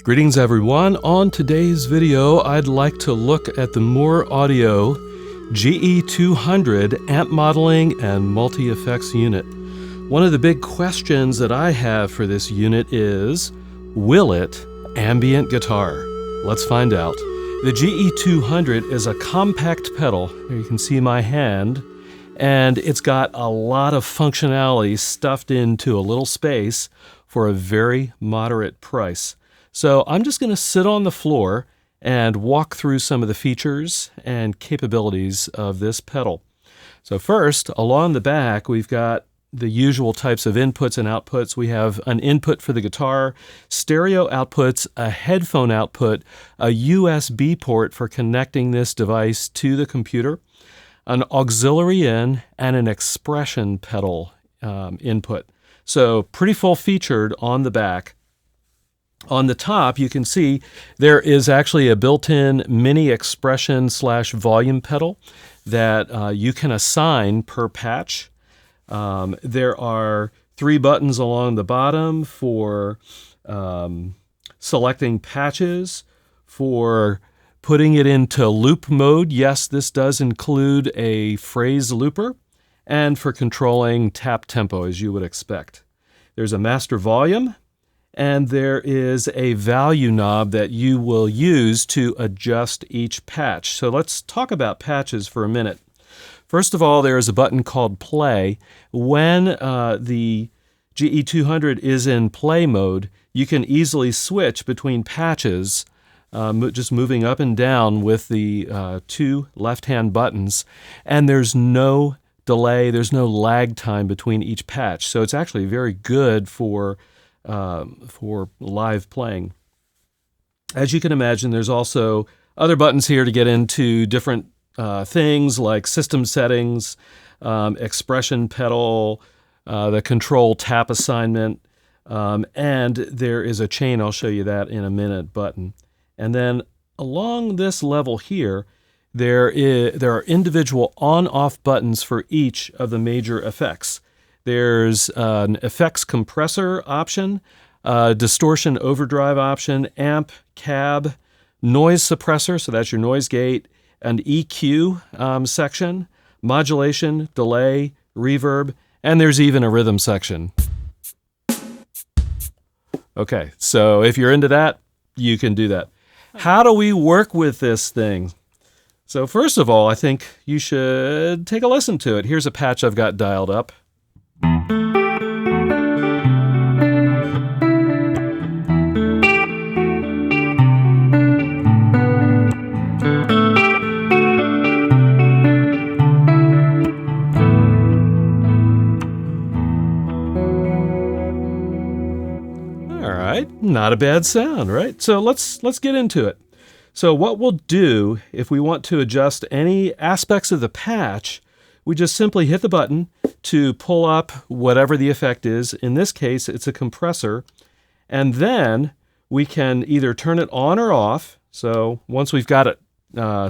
Greetings everyone. On today's video, I'd like to look at the Mooer Audio GE-200 amp modeling and multi-effects unit. One of the big questions that I have for this unit is, will it ambient guitar? Let's find out. The GE-200 is a compact pedal. There you can see my hand, and it's got a lot of functionality stuffed into a little space for a very moderate price. So I'm just going to sit on the floor and walk through some of the features and capabilities of this pedal. So first, along the back, we've got the usual types of inputs and outputs. We have an input for the guitar, stereo outputs, a headphone output, a USB port for connecting this device to the computer, an auxiliary in, and an expression pedal input. So pretty full featured on the back. On the top, you can see there is actually a built-in mini expression / volume pedal that you can assign per patch. There are 3 buttons along the bottom for selecting patches, for putting it into loop mode. Yes, this does include a phrase looper, and for controlling tap tempo, as you would expect. There's a master volume, and there is a value knob that you will use to adjust each patch. So let's talk about patches for a minute. First of all, there is a button called play. When the GE-200 is in play mode, you can easily switch between patches, just moving up and down with the 2 left-hand buttons, and there's no delay, there's no lag time between each patch. So it's actually very good for live playing. As you can imagine, there's also other buttons here to get into different things like system settings, expression pedal, the control tap assignment, and there is a chain, I'll show you that in a minute, button. And then along this level here, there are individual on-off buttons for each of the major effects. There's an effects compressor option, distortion overdrive option, amp, cab, noise suppressor, so that's your noise gate, an EQ section, modulation, delay, reverb, and there's even a rhythm section. Okay, so if you're into that, you can do that. How do we work with this thing? So first of all, I think you should take a listen to it. Here's a patch I've got dialed up. Not a bad sound, right? So let's get into it. So what we'll do if we want to adjust any aspects of the patch, we just simply hit the button to pull up whatever the effect is. In this case, it's a compressor. And then we can either turn it on or off. So once we've got it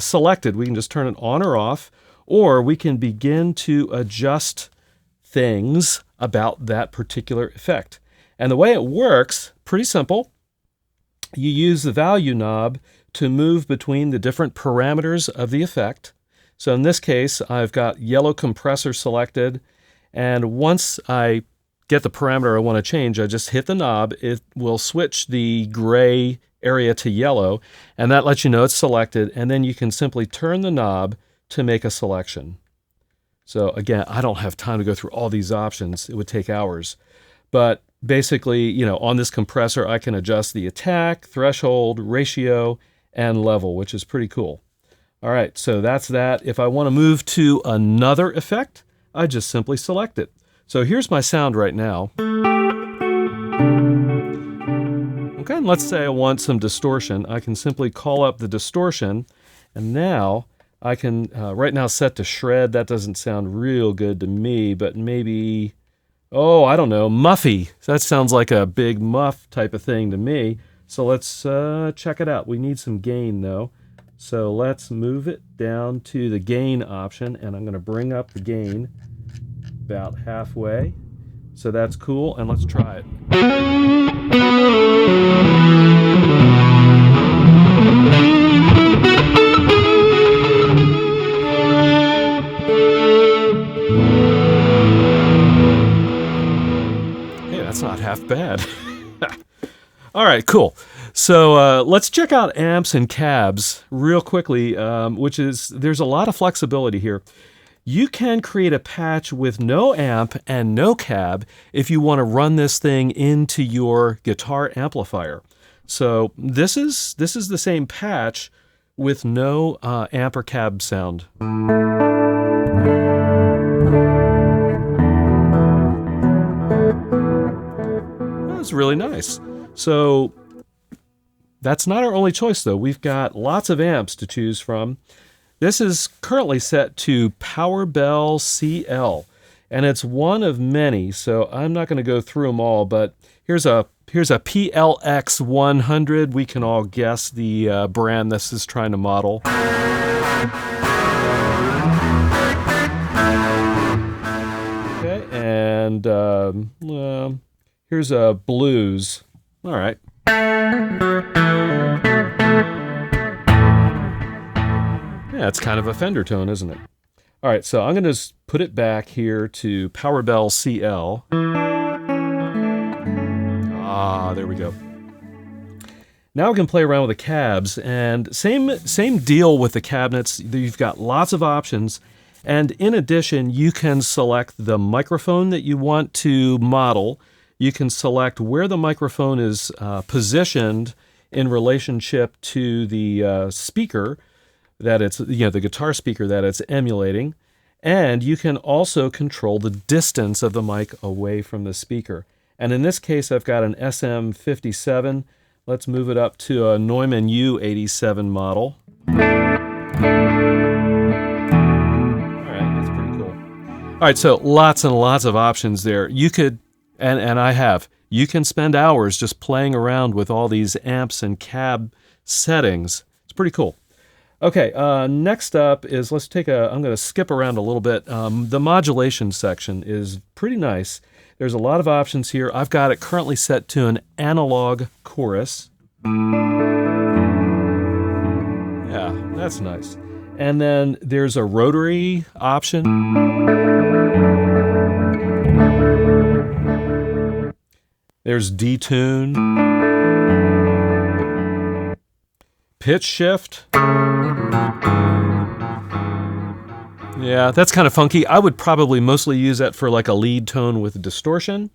selected, we can just turn it on or off, or we can begin to adjust things about that particular effect. And the way it works, pretty simple. You use the value knob to move between the different parameters of the effect. So in this case, I've got yellow compressor selected, and once I get the parameter I want to change, I just hit the knob. It will switch the gray area to yellow, and that lets you know it's selected, and then you can simply turn the knob to make a selection. So again, I don't have time to go through all these options. It would take hours. But basically, on this compressor, I can adjust the attack, threshold, ratio, and level, which is pretty cool. All right, so that's that. If I want to move to another effect, I just simply select it. So here's my sound right now. Okay, and let's say I want some distortion. I can simply call up the distortion, and now I can, right now set to shred. That doesn't sound real good to me, but maybe, oh, I don't know, muffy. That sounds like a big muff type of thing to me. So let's check it out. We need some gain though. So let's move it down to the gain option, and I'm going to bring up the gain about halfway. So that's cool, and let's try it. All right, cool. So let's check out amps and cabs real quickly, there's a lot of flexibility here. You can create a patch with no amp and no cab if you want to run this thing into your guitar amplifier. So this is the same patch with no amp or cab sound. That's really nice. So that's not our only choice though. We've got lots of amps to choose from. This is currently set to Power Bell CL, and it's one of many, so I'm not going to go through them all, but here's a PLX 100. We can all guess the brand this is trying to model. Okay, and here's a Blues. All right. Yeah, it's kind of a Fender tone, isn't it? All right, so I'm going to put it back here to Power Bell CL. Ah, there we go. Now we can play around with the cabs, and same deal with the cabinets. You've got lots of options, and in addition, you can select the microphone that you want to model. You can select where the microphone is positioned in relationship to the speaker that it's, the guitar speaker that it's emulating. And you can also control the distance of the mic away from the speaker. And in this case, I've got an SM57. Let's move it up to a Neumann U87 model. All right, that's pretty cool. All right, so lots and lots of options there. You could, and I have, you can spend hours just playing around with all these amps and cab settings. It's pretty cool. Okay, next up is, I'm going to skip around a little bit. The modulation section is pretty nice. There's a lot of options here. I've got it currently set to an analog chorus. Yeah, that's nice. And then there's a rotary option. There's detune. Pitch shift. Yeah, that's kind of funky. I would probably mostly use that for like a lead tone with distortion,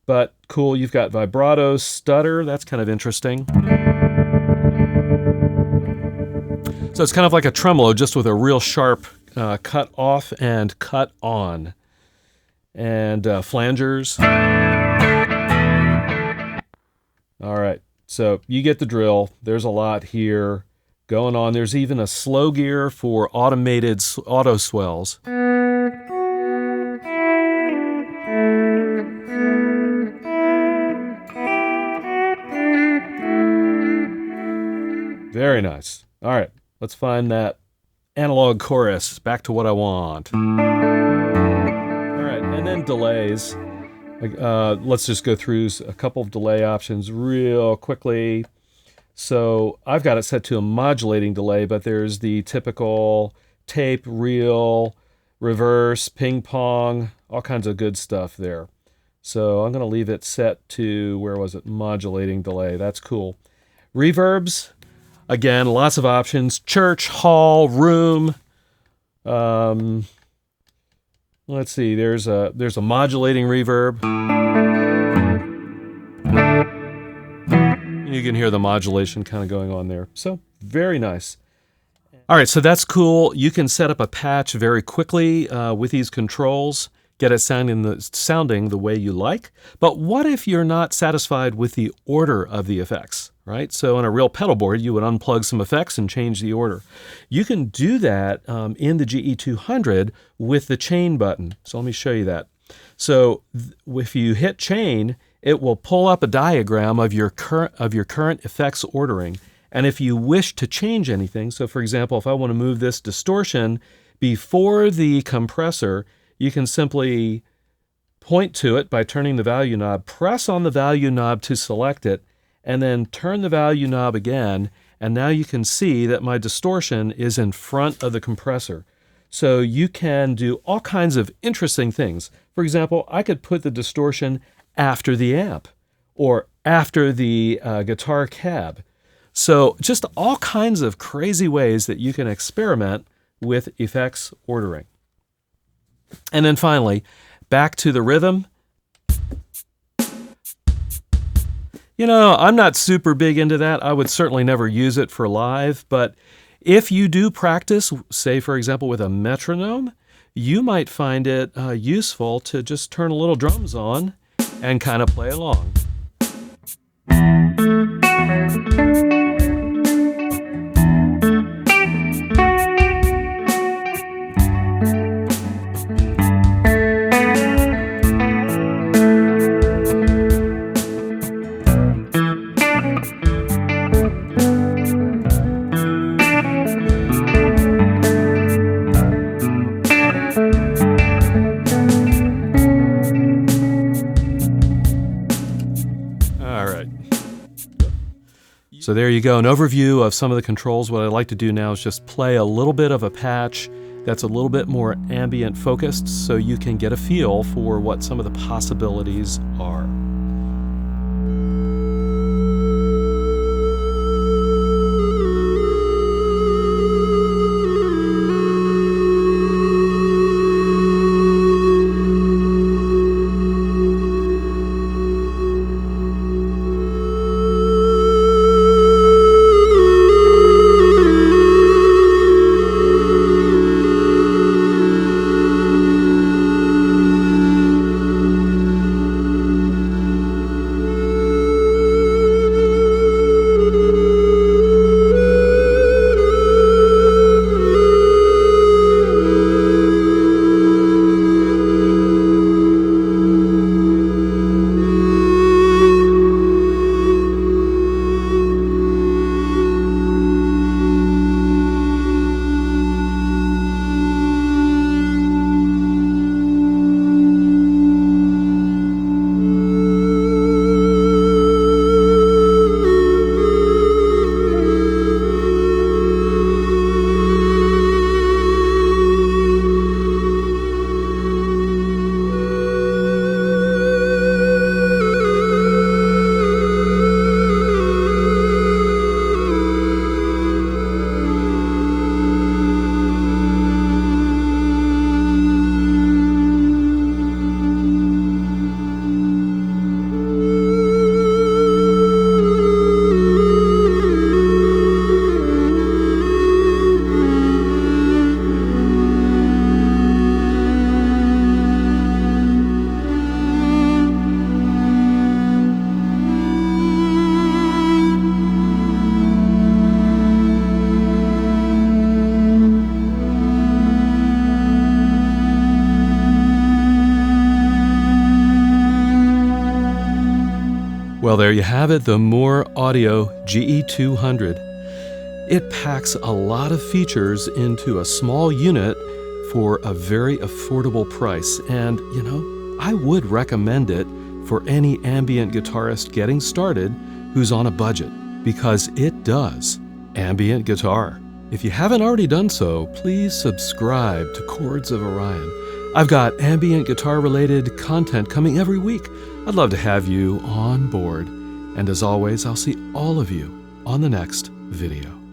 but cool. You've got vibrato, stutter. That's kind of interesting. So it's kind of like a tremolo, just with a real sharp cut off and cut on. And flangers. All right. So you get the drill. There's a lot here going on. There's even a slow gear for automated auto swells. Very nice. All right, let's find that analog chorus. Back to what I want. All right, and then delays. Let's just go through a couple of delay options real quickly. So I've got it set to a modulating delay, but there's the typical tape, reel, reverse, ping pong, all kinds of good stuff there. So I'm going to leave it set to, where was it? Modulating delay. That's cool. Reverbs, again, lots of options. Church, hall, room. Let's see, there's a modulating reverb. You can hear the modulation kind of going on there. So, very nice. All right, so that's cool. You can set up a patch very quickly with these controls, get it sounding the way you like. But what if you're not satisfied with the order of the effects, right? So on a real pedal board, you would unplug some effects and change the order. You can do that in the GE-200 with the chain button. So let me show you that. So if you hit chain, it will pull up a diagram of your current effects ordering. And if you wish to change anything, so for example, if I want to move this distortion before the compressor, you can simply point to it by turning the value knob, press on the value knob to select it, and then turn the value knob again, and now you can see that my distortion is in front of the compressor. So you can do all kinds of interesting things. For example, I could put the distortion after the amp, or after the guitar cab. So just all kinds of crazy ways that you can experiment with effects ordering. And then finally, back to the rhythm. You know, I'm not super big into that. I would certainly never use it for live, but if you do practice, say for example with a metronome, you might find it useful to just turn a little drums on and kind of play along. So there you go, an overview of some of the controls. What I'd like to do now is just play a little bit of a patch that's a little bit more ambient focused so you can get a feel for what some of the possibilities are. Well, there you have it, the Mooer Audio GE-200. It packs a lot of features into a small unit for a very affordable price. And, you know, I would recommend it for any ambient guitarist getting started who's on a budget, because it does ambient guitar. If you haven't already done so, please subscribe to Chords of Orion. I've got ambient guitar-related content coming every week. I'd love to have you on board. And as always, I'll see all of you on the next video.